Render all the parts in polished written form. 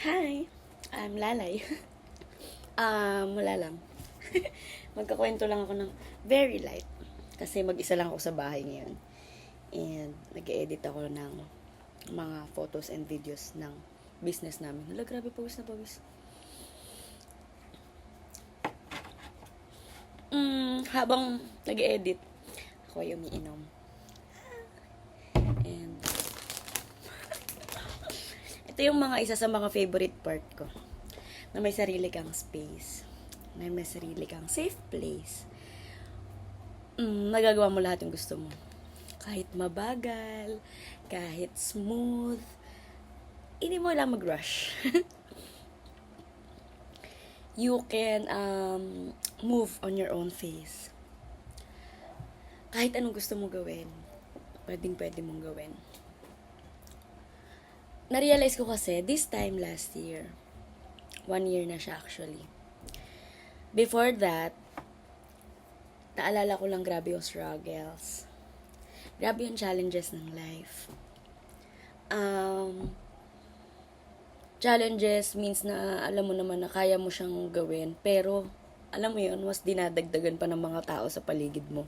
Hi, I'm Lalay. Wala lang. Magkakwento lang ako ng very light. Kasi mag-isa lang ako sa bahay ngayon. And nag-edit ako ng mga photos and videos ng business namin. Hala, grabe, pawis na pawis. Habang nag-edit, ako ay umiinom. And ito yung mga isa sa mga favorite part ko. Na may sarili kang space. Na may sarili kang safe place. Nagagawa mo lahat yung gusto mo. Kahit mabagal, kahit smooth, hindi mo lang mag-rush. You can move on your own pace. Kahit anong gusto mo gawin, pwede mong gawin. Na-realize ko kasi, this time last year, 1 year na siya actually. Before that, naalala ko lang grabe yung struggles. Grabe yung challenges ng life. Challenges means na alam mo naman na kaya mo siyang gawin, pero alam mo yun, mas dinadagdagan pa ng mga tao sa paligid mo.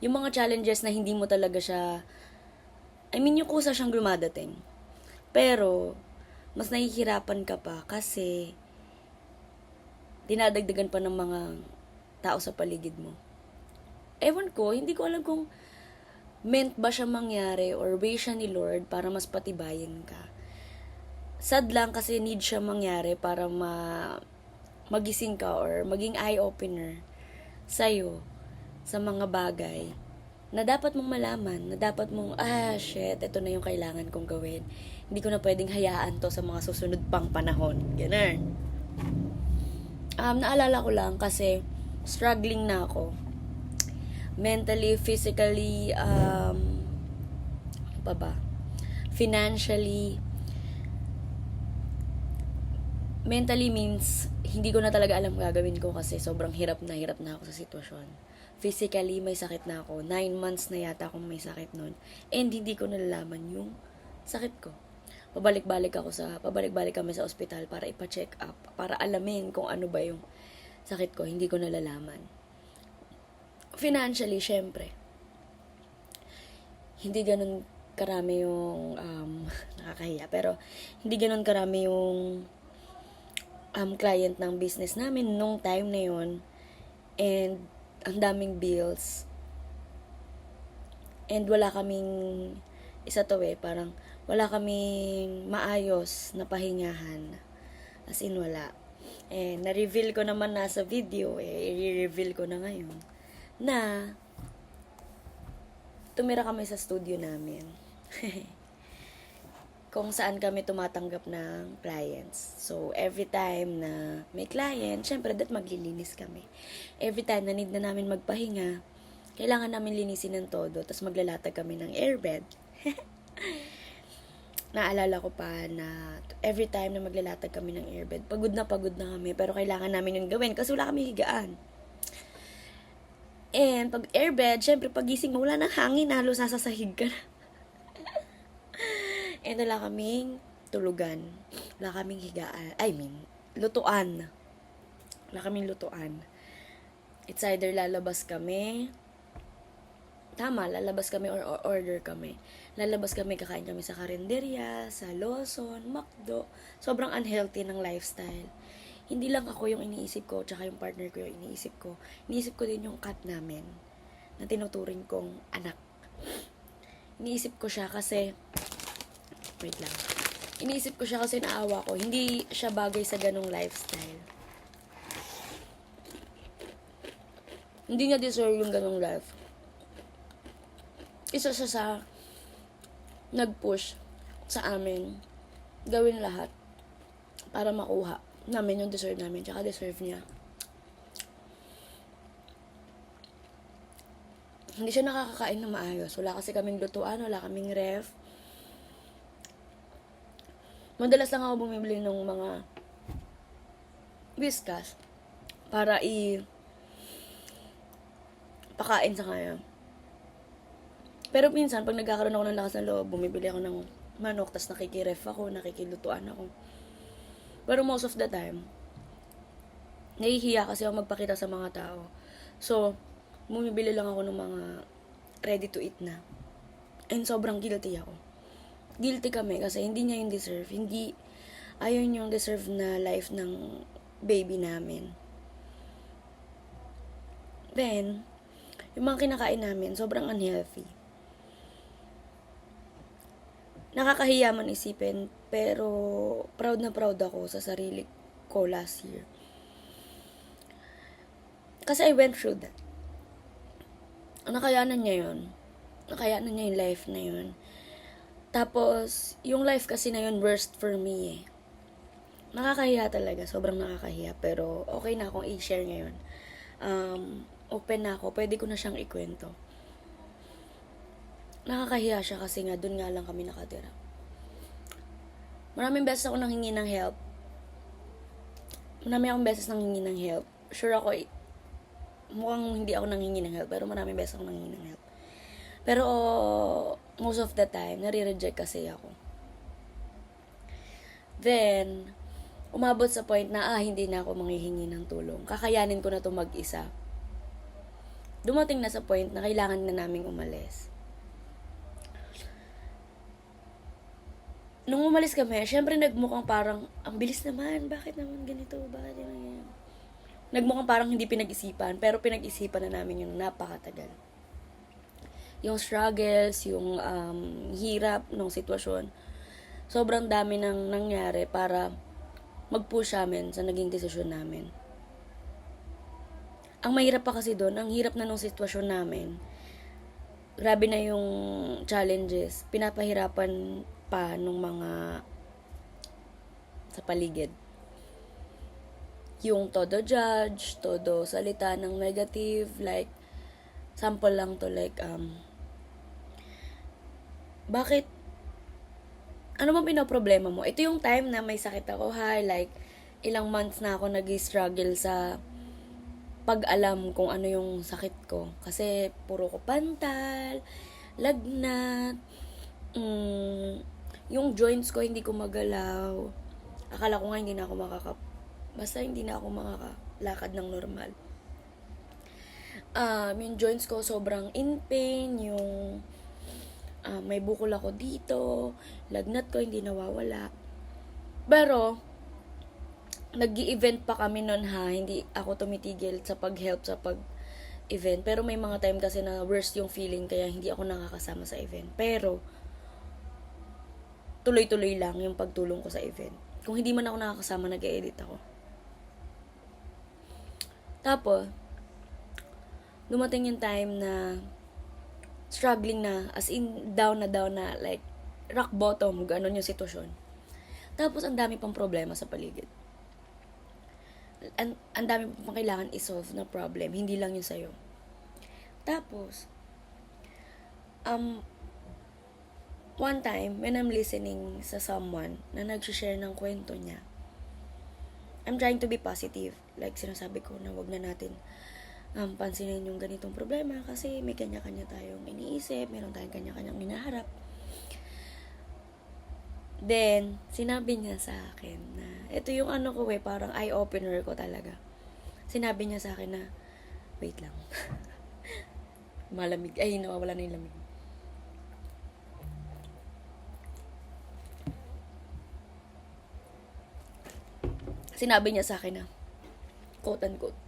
Yung mga challenges na hindi mo talaga siya, yung kusa siyang dumadating. Pero, mas nahihirapan ka pa kasi dinadagdagan pa ng mga tao sa paligid mo. Ewan ko, hindi ko alam kung meant ba siya mangyari or way siya ni Lord para mas patibayin ka. Sad lang kasi need siya mangyari para magising ka or maging eye-opener sa'yo sa mga bagay na dapat mong malaman, na dapat mong, shit, ito na yung kailangan kong gawin. Hindi ko na pwedeng hayaan to sa mga susunod pang panahon. Ganun. Naalala ko lang kasi struggling na ako. Mentally, physically, financially. Mentally means, hindi ko na talaga alam gagawin ko kasi sobrang hirap na ako sa sitwasyon. Physically, may sakit na ako. 9 months na yata akong may sakit nun. And hindi ko nalalaman yung sakit ko. Pabalik-balik kami sa ospital para ipa-check up, para alamin kung ano ba yung sakit ko. Hindi ko nalalaman. Financially, syempre, hindi ganun karami yung, nakakahiya, pero hindi ganun karami yung client ng business namin nung time na yun. And ang daming bills. And wala kaming, parang wala kaming maayos na pahingahan. As in, wala. And na-reveal ko naman na sa video, i-reveal ko na ngayon, na tumira kami sa studio namin. Kung saan kami tumatanggap ng clients. So, every time na may client, syempre, maglilinis kami. Every time na need na namin magpahinga, kailangan namin linisin ng todo, tapos maglalatag kami ng airbed. Naalala ko pa na every time na maglalatag kami ng airbed, pagod na kami, pero kailangan namin yung gawin kasi wala kami higaan. And pag airbed, syempre, pagising mo, wala nang hangin, halos sasahig ka na. And wala kaming tulugan. Wala kaming higaan. Lutuan. Wala kaming lutuan. It's either lalabas kami. Lalabas kami or order kami. Lalabas kami, kakain kami sa karinderya, sa Lawson, McDo. Sobrang unhealthy ng lifestyle. Hindi lang ako yung iniisip ko, tsaka yung partner ko yung iniisip ko. Iniisip ko din yung cat namin na tinuturing kong anak. Iniisip ko siya kasi Iniisip ko siya kasi naawa ko. Hindi siya bagay sa ganong lifestyle. Hindi niya deserve yung ganong life. Isa siya sa nag-push sa amin gawin lahat para makuha namin yung deserve namin, tsaka deserve niya. Hindi siya nakakakain na maayos. Wala kasi kaming lutuan, wala kaming ref. Madalas lang ako bumibili ng mga Whiskas para pakain sa kanya. Pero minsan, pag nagkakaroon ako ng lakas ng loob, bumibili ako ng manok, tas nakikiref ako, nakikilutuan ako. Pero most of the time, nahihiya kasi ako magpakita sa mga tao. So, bumibili lang ako ng mga ready to eat na. And sobrang guilty ako. Guilty kami kasi hindi niya yung deserve. Hindi, ayun yung deserve na life ng baby namin. Then, yung mga kinakain namin, sobrang unhealthy. Nakakahiya man isipin, pero proud na proud ako sa sarili ko last year. Kasi I went through that. Nakayanan niya yun. Nakayanan niya yung life na yun. Tapos, yung life kasi na yun, worst for me eh. Nakakahiya talaga. Sobrang nakakahiya. Pero, okay na akong i-share ngayon. Open na ako. Pwede ko na siyang ikwento. Nakakahiya siya kasi nga, dun nga lang kami nakatira. Maraming beses ako nanghingi ng help. Maraming akong beses nanghingi ng help. Sure ako, mukhang hindi ako nanghingi ng help. Pero maraming beses ako nanghingi ng help. Pero, most of the time, nare-reject kasi ako. Then, umabot sa point na, hindi na ako manghihingi ng tulong. Kakayanin ko na to mag-isa. Dumating na sa point na kailangan na naming umalis. Nung umalis kami, syempre nagmukhang parang, ang bilis naman, bakit naman ganito, bakit yan? Nagmukhang parang hindi pinag-isipan, pero pinag-isipan na namin yung napakatagal. Yung struggles, yung hirap ng sitwasyon, sobrang dami nang nangyari para mag-push amin sa naging desisyon namin. Ang mahirap pa kasi doon, ang hirap na ng sitwasyon namin. Grabe na yung challenges, pinapahirapan pa nung mga sa paligid. Yung todo judge, todo salita ng negative, like, sample lang to, like, bakit, ano bang pinoproblema mo? Ito yung time na may sakit ako, like, ilang months na ako nag-struggle sa pag-alam kung ano yung sakit ko. Kasi, puro ko pantal, lagnat, yung joints ko hindi ko magalaw. Akala ko nga hindi na ako basta hindi na ako makakalakad ng normal. Yung joints ko sobrang in pain, yung may bukol ako dito, lagnat ko hindi nawawala. Pero, nag-i-event pa kami nun hindi ako tumitigil sa pag-help sa pag-event. Pero may mga time kasi na worst yung feeling kaya hindi ako nakakasama sa event. Pero, tuloy-tuloy lang yung pagtulong ko sa event. Kung hindi man ako nakakasama, nag-e-edit ako. Tapos, dumating yung time na struggling na, as in down na, like rock bottom, ganon yung sitwasyon. Tapos, ang dami pang problema sa paligid. Ang dami pang kailangan i-solve na problem, hindi lang yung sa'yo. Tapos, one time, when I'm listening sa someone na nag-share ng kwento niya, I'm trying to be positive. Like, sinasabi ko na wag na natin pansinin yung ganitong problema kasi may kanya-kanya tayong iniisip, meron tayong kanya-kanyang hinaharap. Then, sinabi niya sa akin na, ito yung ano ko parang eye-opener ko talaga. Sinabi niya sa akin na, wait lang. Malamig. Ay, nawawala na yung lamig. Sinabi niya sa akin na, quote-unquote,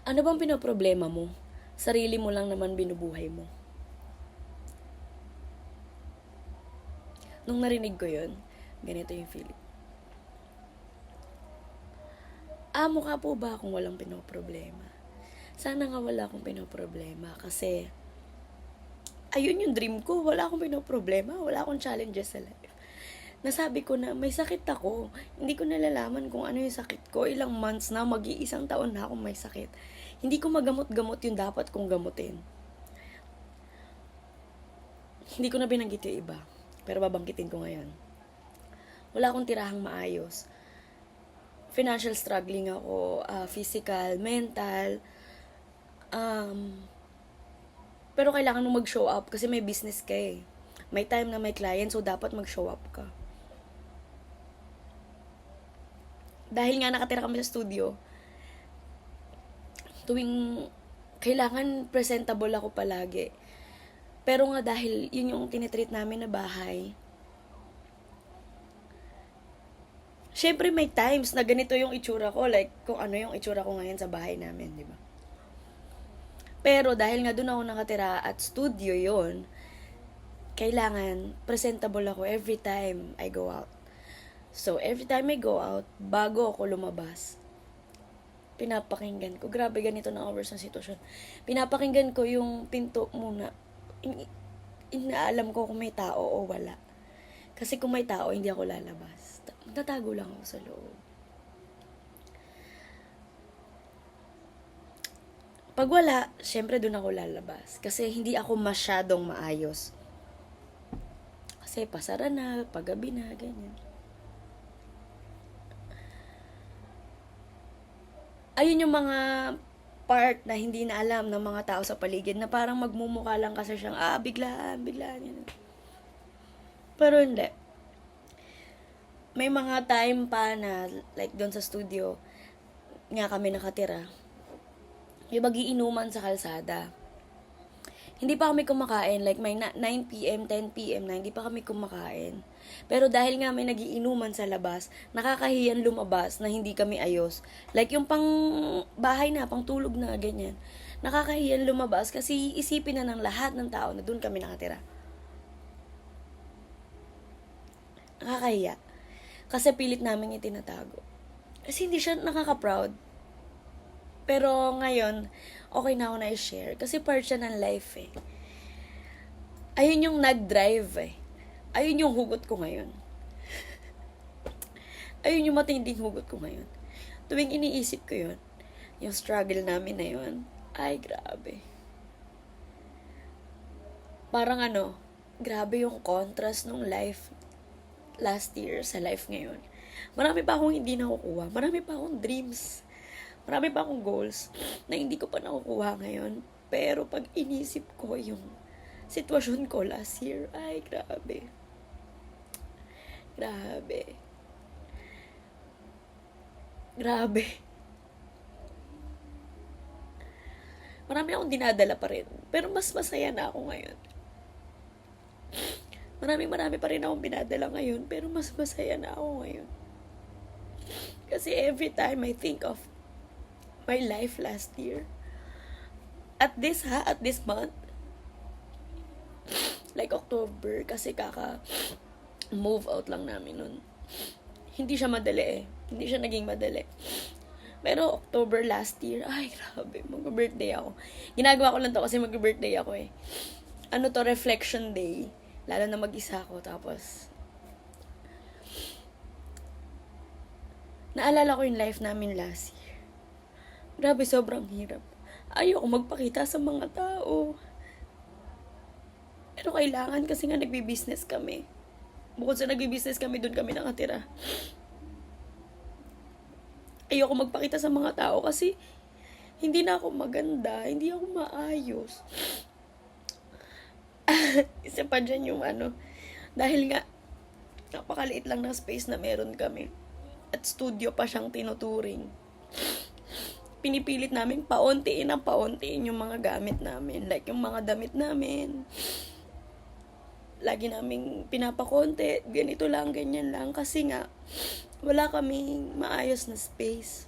ano bang pinoproblema mo? Sarili mo lang naman binubuhay mo. Nung narinig ko yun, ganito yung feeling. Mukha po ba akong walang pinoproblema? Sana nga wala akong pinoproblema kasi ayun yung dream ko. Wala akong pinoproblema. Wala akong challenges sa life. Nasabi ko na may sakit ako. Hindi ko nalalaman kung ano yung sakit ko. Ilang months na, mag-iisang taon na akong may sakit. Hindi ko magamot-gamot yung dapat kong gamutin. Hindi ko na binanggit yung iba. Pero babangkitin ko ngayon. Wala akong tirahang maayos. Financial struggling ako. Physical, mental. Pero kailangan mo mag-show up kasi may business ka eh. May time na may client, so dapat mag-show up ka. dahil nga nakatira kami sa studio, tuwing kailangan presentable ako palagi. Pero nga dahil yun yung tinitreat namin na bahay, syempre may times na ganito yung itsura ko, like kung ano yung itsura ko ngayon sa bahay namin, di ba? Pero dahil nga doon ako nakatira at studio yon, kailangan presentable ako every time I go out. So, every time I go out, bago ako lumabas, pinapakinggan ko. Grabe, ganito na hours ng sitwasyon. Pinapakinggan ko yung pinto muna. Inaalam ko kung may tao o wala. Kasi kung may tao, hindi ako lalabas. Tatago lang ako sa loob. Pag wala, syempre doon ako lalabas. Kasi hindi ako masyadong maayos. Kasi pasara na, paggabi na, ganyan. Ayun yung mga part na hindi na alam ng mga tao sa paligid na parang magmumukha lang kasi siyang, biglaan, yan. Pero hindi. May mga time pa na, like doon sa studio, nga kami nakatira, yung magiinuman sa kalsada. Hindi pa kami kumakain, like may 9pm, 10pm na, hindi pa kami kumakain. Pero dahil nga may nagiinuman sa labas, nakakahiyan lumabas na hindi kami ayos. Like yung pang bahay na, pang tulog na, ganyan. Nakakahiyan lumabas kasi isipin na ng lahat ng tao na doon kami nakatira. Nakakahiya. Kasi pilit namin itinatago. Kasi hindi siya nakaka-proud. Pero ngayon, okay na ako na i-share. Kasi part siya ng life eh. Ayun yung nag-drive eh. Ayun yung hugot ko ngayon. Ayun yung matinding hugot ko ngayon. Tuwing iniisip ko yun, yung struggle namin na yun, ay grabe. Parang grabe yung contrast nung life last year sa life ngayon. Marami pa akong hindi nakukuha. Marami pa akong dreams. Marami pa akong goals na hindi ko pa nakukuha ngayon. Pero pag inisip ko yung sitwasyon ko last year, ay grabe. Grabe. Grabe. Marami akong dinadala pa rin. Pero mas masaya na ako ngayon. Marami pa rin akong binadala ngayon. Pero mas masaya na ako ngayon. Kasi every time I think of my life last year, at this month, like October, kasi move out lang namin nun. Hindi siya madali eh. Hindi siya naging madali. Pero October last year, ay grabe, mag-birthday ako. Ginagawa ko lang to kasi mag-birthday ako eh. Reflection day. Lalo na mag-isa ako, tapos naalala ko yung life namin last year. Grabe, sobrang hirap. Ayoko magpakita sa mga tao. Pero kailangan kasi nga nagbi-business kami. Bukod sa nagbi-business kami, doon kami nakatira. Ayoko magpakita sa mga tao kasi hindi na ako maganda, hindi ako maayos. Isa pa dyan yung dahil nga napakaliit lang ng space na meron kami. At studio pa siyang tinuturing. Pinipilit namin pauntiin yung mga gamit namin. Like yung mga damit namin. Lagi naming pinapakonti. Ganito lang, ganyan lang. Kasi nga, wala kaming maayos na space.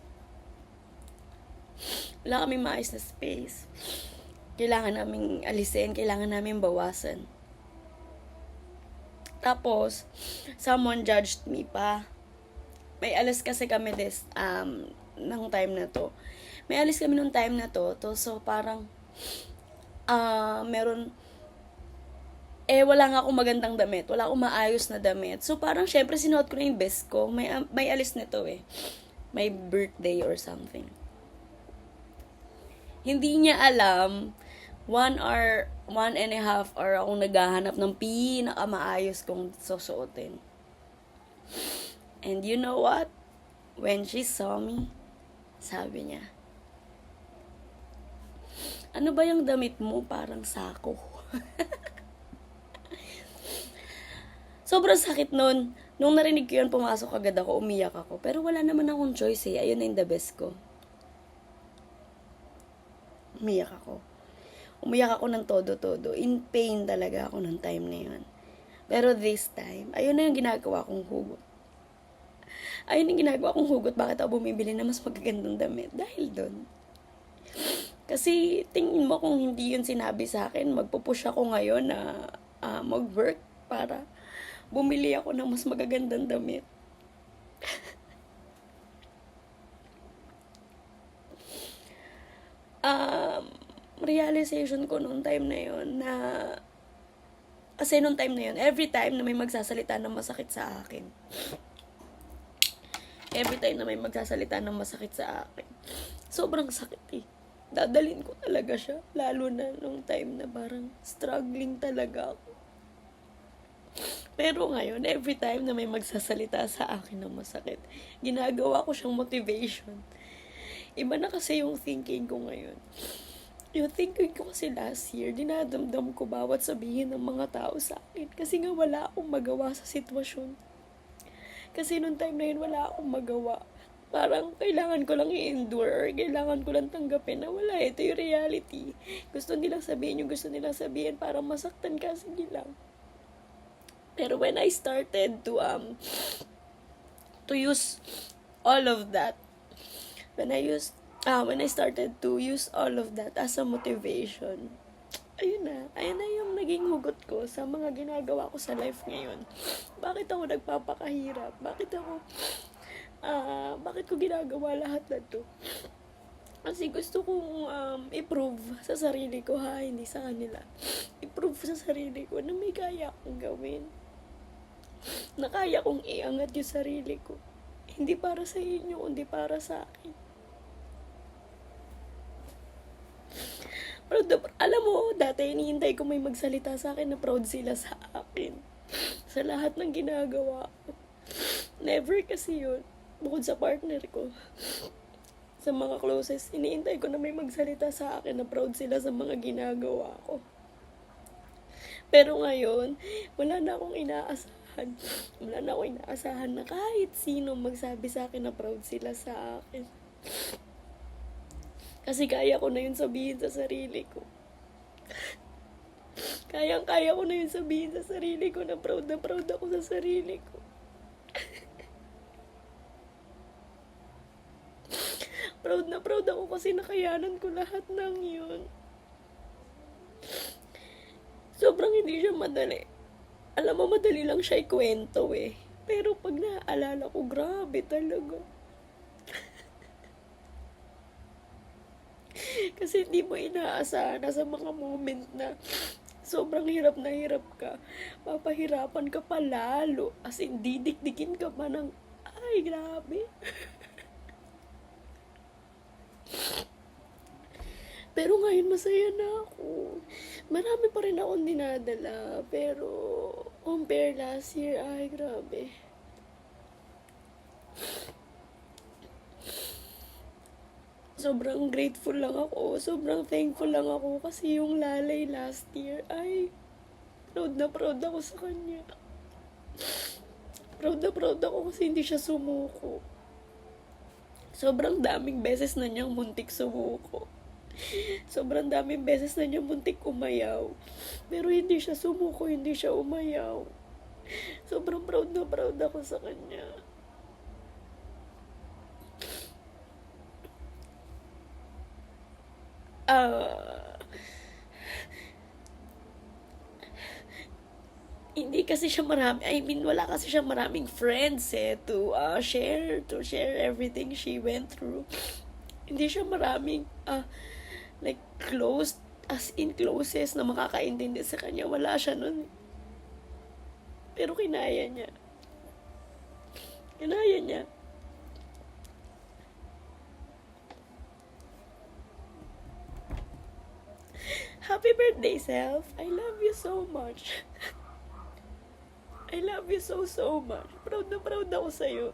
Kailangan naming alisin, kailangan naming bawasan. Tapos, someone judged me pa. May alis kasi kami ng time na to. May alis kami nung time na to. So, parang, meron, wala nga akong magandang damit. Wala akong maayos na damit. So, parang, syempre, sinuot ko na yung best ko. May alis nito eh. May birthday or something. Hindi niya alam, 1 and a half hour akong naghahanap ng pinakamaayos kong susuotin. And you know what? When she saw me, sabi niya, ano ba yung damit mo? Parang sako. Sobrang sakit nun. Nung narinig ko yun, pumasok agad ako, umiyak ako. Pero wala naman akong choice eh. Ayun na yung the best ko. Umiyak ako. Umiyak ako ng todo-todo. In pain talaga ako ng time na yun. Pero this time, ayun na yung ginagawa kong hugot. Ayun yung ginagawa kong hugot. Bakit ako bumibili na mas magagandang damit? Dahil doon. Kasi tingin mo kung hindi yun sinabi sa akin, magpupush ako ngayon na mag-work para bumili ako ng mas magagandang damit. Realization ko nung time na yun na kasi nung time na yun, every time na may magsasalita ng masakit sa akin, sobrang sakit eh. Dadalhin ko talaga siya. Lalo na nung time na parang struggling talaga ako. Pero ngayon, every time na may magsasalita sa akin ng masakit, ginagawa ko siyang motivation. Iba na kasi yung thinking ko ngayon. Yung thinking ko kasi last year, dinadamdam ko bawat sabihin ng mga tao sa akin. Kasi nga wala akong magawa sa sitwasyon. Kasi nung time na yun, wala akong magawa. Parang kailangan ko lang i-endure or kailangan ko lang tanggapin na wala, ito yung reality. Gusto nilang sabihin yung gusto nilang sabihin para masaktan ka, sige lang. Pero when I started to use all of that, when I started to use all of that as a motivation, ayun na yung naging hugot ko sa mga ginagawa ko sa life ngayon. Bakit ako nagpapakahirap? Bakit ko ginagawa lahat na to? Kasi gusto kong i-prove sa sarili ko, hindi sa kanila. I-prove sa sarili ko na may kaya akong gawin. Na kaya kong iangat yung sarili ko. Hindi para sa inyo, kundi para sa akin. Alam mo, dati hinihintay ko may magsalita sa akin na proud sila sa akin. Sa lahat ng ginagawa ko. Never kasi yun. Bukod sa partner ko. Sa mga closest, hinihintay ko na may magsalita sa akin na proud sila sa mga ginagawa ko. Pero ngayon, wala na akong inaasahan. Wala na akong inaasahan na kahit sino magsabi sa akin na proud sila sa akin. Kasi kaya ko na yun sabihin sa sarili ko. Kaya ko na yun sabihin sa sarili ko na proud ako sa sarili ko. Proud ako kasi nakayanan ko lahat ng yun. Sobrang hindi siya madali. Alam mo, madali lang siya ikwento eh. Pero pag naaalala ko, grabe talaga. Kasi hindi mo inaasahan na sa mga moment na sobrang hirap na hirap ka. Papahirapan ka pa lalo. As in, didikdikin ka pa ng, ay, grabe. Pero ngayon masaya na ako. Marami pa rin akong dinadala. Pero compare last year, ay grabe. Sobrang grateful lang ako. Sobrang thankful lang ako. Kasi yung lalay last year, ay proud ako sa kanya. Proud ako kasi hindi siya sumuko. Sobrang daming beses na niyang muntik sumuko. Sobrang daming beses na niyang muntik umayaw. Pero hindi siya sumuko, hindi siya umayaw. Sobrang proud ako sa kanya. Hindi kasi siya wala kasi siya maraming friends to share everything she went through. Hindi siya maraming like close, as in closest na makakaintindi sa kanya. Wala siya nun. Pero kinaya niya. Happy birthday, Self. I love you so much. I love you so much. Proud ako sa'yo.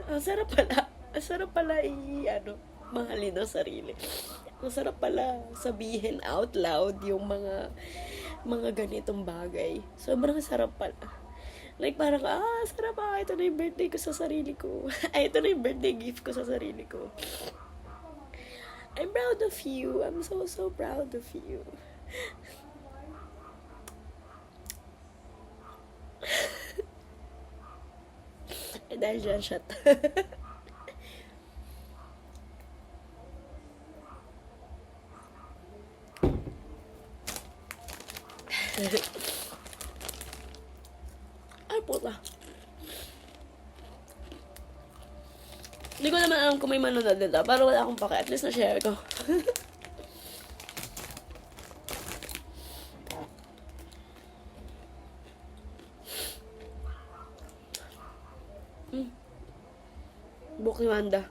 Ang sarap pala mahalin ang sarili. Ang sarap pala sabihin out loud yung mga mga ganitong bagay. Sobrang sarap pala. Like, parang, sarap ito na yung birthday ko sa sarili ko. Ito na yung birthday gift ko sa sarili ko. I'm proud of you. I'm so, so proud of you. Dahil dyan, shot. Ay, puta. Hindi ko naman alam kung may manonood nila. Pero wala akong pake. At least na-share ko. Book ni Wanda.